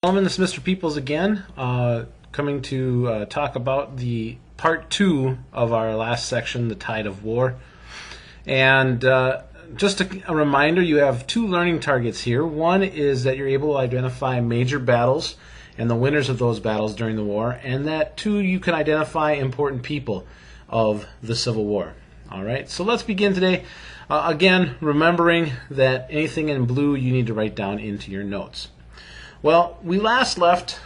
Gentlemen, this is Mr. Peoples again, coming to talk about the part 2 of our last section, the Tide of War. And just a reminder, you have 2 learning targets here. One is that you're able to identify major battles and the winners of those battles during the war, and that 2, you can identify important people of the Civil War. All right, so let's begin today. Again, remembering that anything in blue you need to write down into your notes. Well, we last left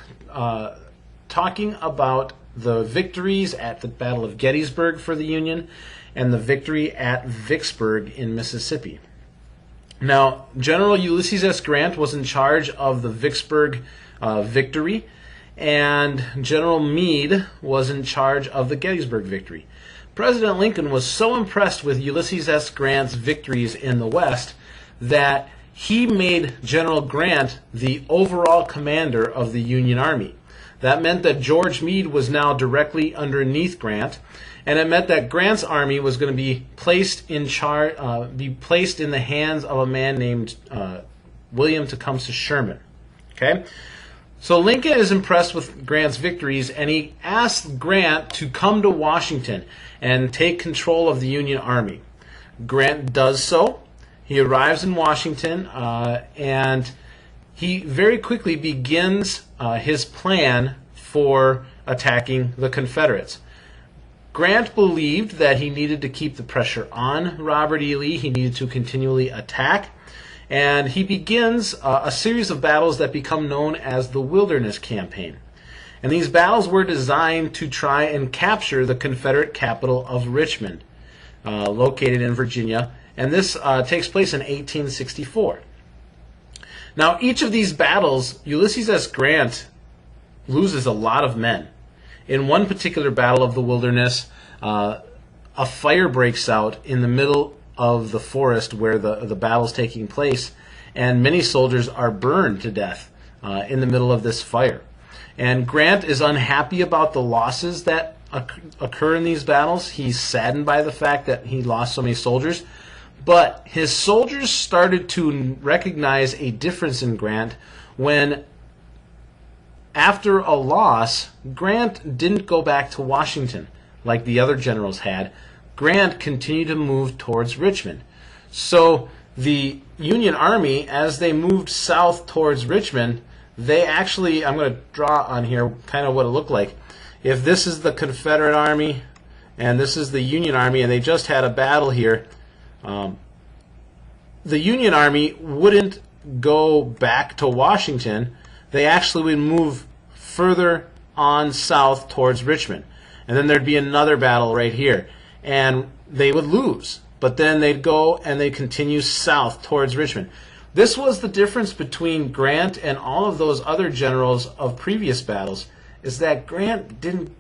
talking about the victories at the Battle of Gettysburg for the Union and the victory at Vicksburg in Mississippi. Now, General Ulysses S. Grant was in charge of the Vicksburg victory, and General Meade was in charge of the Gettysburg victory. President Lincoln was so impressed with Ulysses S. Grant's victories in the West that he made General Grant the overall commander of the Union Army. That meant that George Meade was now directly underneath Grant, and it meant that Grant's army was going to be placed in the hands of a man named William Tecumseh Sherman. Okay, so Lincoln is impressed with Grant's victories, and he asked Grant to come to Washington and take control of the Union Army. Grant does so. He arrives in Washington, and he very quickly begins his plan for attacking the Confederates. Grant believed that he needed to keep the pressure on Robert E. Lee. He needed to continually attack, and he begins a series of battles that become known as the Wilderness Campaign. And these battles were designed to try and capture the Confederate capital of Richmond, located in Virginia. And this takes place in 1864. Now, each of these battles, Ulysses S. Grant loses a lot of men. In one particular battle of the Wilderness, a fire breaks out in the middle of the forest where the battle's taking place, and many soldiers are burned to death in the middle of this fire. And Grant is unhappy about the losses that occur in these battles. He's saddened by the fact that he lost so many soldiers. But his soldiers started to recognize a difference in Grant when, after a loss, Grant didn't go back to Washington like the other generals had. Grant continued to move towards Richmond. So the Union Army, as they moved south towards Richmond, they actually, I'm going to draw on here kind of what it looked like. If this is the Confederate Army and this is the Union Army, and they just had a battle here, the Union Army wouldn't go back to Washington. They actually would move further on south towards Richmond. And then there'd be another battle right here. And they would lose. But then they'd go and they'd continue south towards Richmond. This was the difference between Grant and all of those other generals of previous battles, is that Grant didn't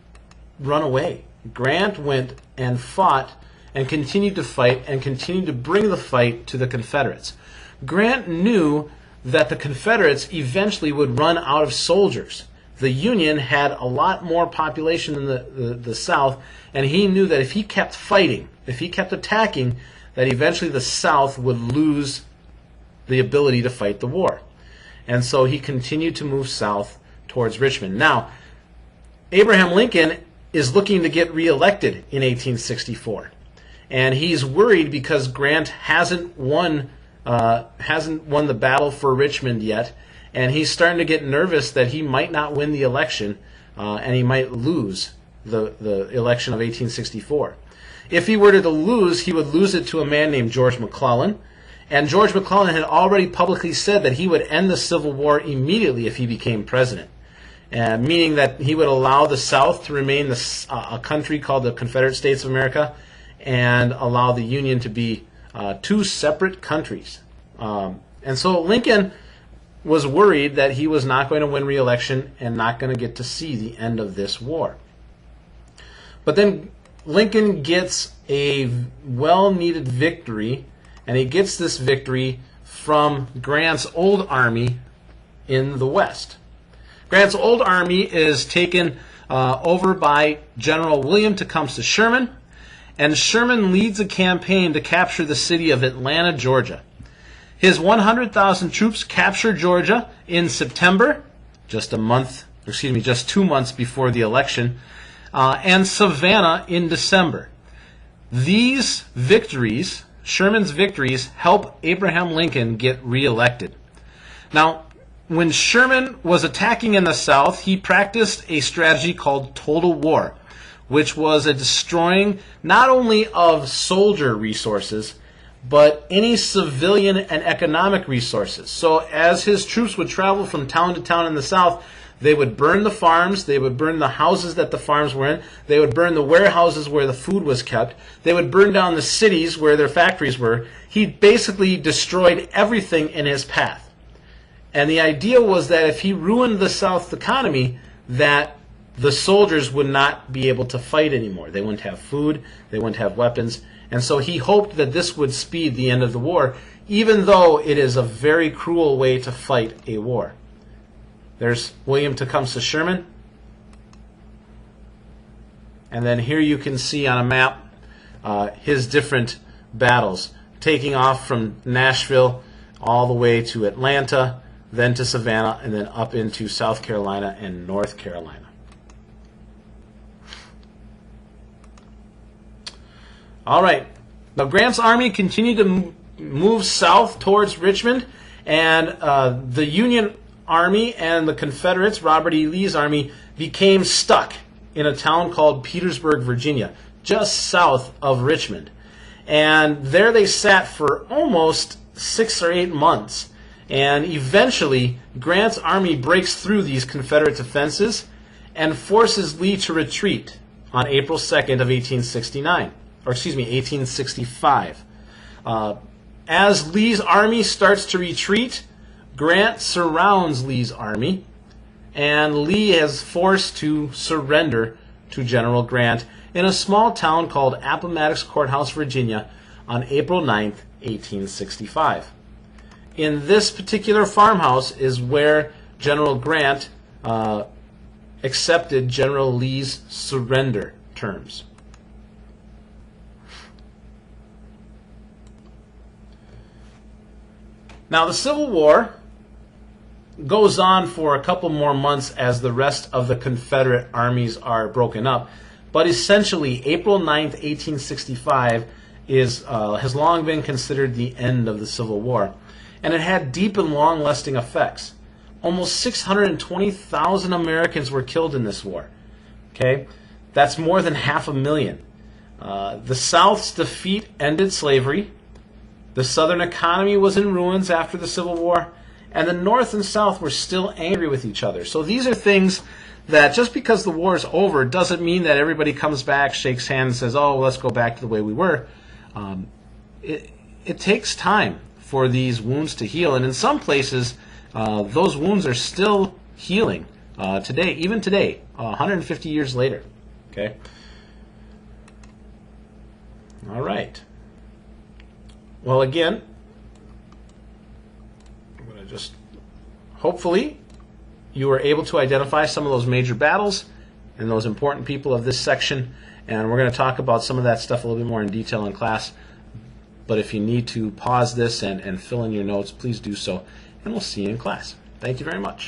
run away. Grant went and fought and continued to fight and continued to bring the fight to the Confederates. Grant knew that the Confederates eventually would run out of soldiers. The Union had a lot more population than the South, and he knew that if he kept fighting, if he kept attacking, that eventually the South would lose the ability to fight the war. And so he continued to move south towards Richmond. Now, Abraham Lincoln is looking to get reelected in 1864. And he's worried because Grant hasn't won the battle for Richmond yet, and he's starting to get nervous that he might not win the election, and he might lose the election of 1864. If he were to lose, he would lose it to a man named George McClellan, and George McClellan had already publicly said that he would end the Civil War immediately if he became president, meaning that he would allow the South to remain a country called the Confederate States of America, and allow the Union to be 2 separate countries. And so Lincoln was worried that he was not going to win re-election and not going to get to see the end of this war. But then Lincoln gets a well-needed victory, and he gets this victory from Grant's old army in the West. Grant's old army is taken over by General William Tecumseh Sherman, and Sherman leads a campaign to capture the city of Atlanta, Georgia. His 100,000 troops capture Georgia in September just 2 months before the election, and Savannah in December. These victories, Sherman's victories, help Abraham Lincoln get reelected. Now, when Sherman was attacking in the South, he practiced a strategy called total war, which was a destroying not only of soldier resources, but any civilian and economic resources. So as his troops would travel from town to town in the South, they would burn the farms, they would burn the houses that the farms were in, they would burn the warehouses where the food was kept, they would burn down the cities where their factories were. He basically destroyed everything in his path. And the idea was that if he ruined the South economy, that the soldiers would not be able to fight anymore. They wouldn't have food, they wouldn't have weapons. And so he hoped that this would speed the end of the war, even though it is a very cruel way to fight a war. There's William Tecumseh Sherman. And then here you can see on a map his different battles, taking off from Nashville all the way to Atlanta, then to Savannah, and then up into South Carolina and North Carolina. All right. Now, Grant's army continued to move south towards Richmond, and the Union Army and the Confederates, Robert E. Lee's army, became stuck in a town called Petersburg, Virginia, just south of Richmond. And there they sat for almost 6 or 8 months. And eventually, Grant's army breaks through these Confederate defenses and forces Lee to retreat on April 2nd of 1865. As Lee's army starts to retreat, Grant surrounds Lee's army, and Lee is forced to surrender to General Grant in a small town called Appomattox Courthouse, Virginia, on April 9th, 1865. In this particular farmhouse is where General Grant accepted General Lee's surrender terms. Now, the Civil War goes on for a couple more months as the rest of the Confederate armies are broken up. But essentially, April 9th, 1865 has long been considered the end of the Civil War. And it had deep and long-lasting effects. Almost 620,000 Americans were killed in this war. Okay? That's more than 500,000. The South's defeat ended slavery. The Southern economy was in ruins after the Civil War. And the North and South were still angry with each other. So these are things that just because the war is over doesn't mean that everybody comes back, shakes hands, and says, oh, well, let's go back to the way we were. It takes time for these wounds to heal. And in some places, those wounds are still healing today, even today, 150 years later. Okay? All right. Well, again, I'm going to just, hopefully, you were able to identify some of those major battles and those important people of this section. And we're going to talk about some of that stuff a little bit more in detail in class. But if you need to pause this and fill in your notes, please do so. And we'll see you in class. Thank you very much.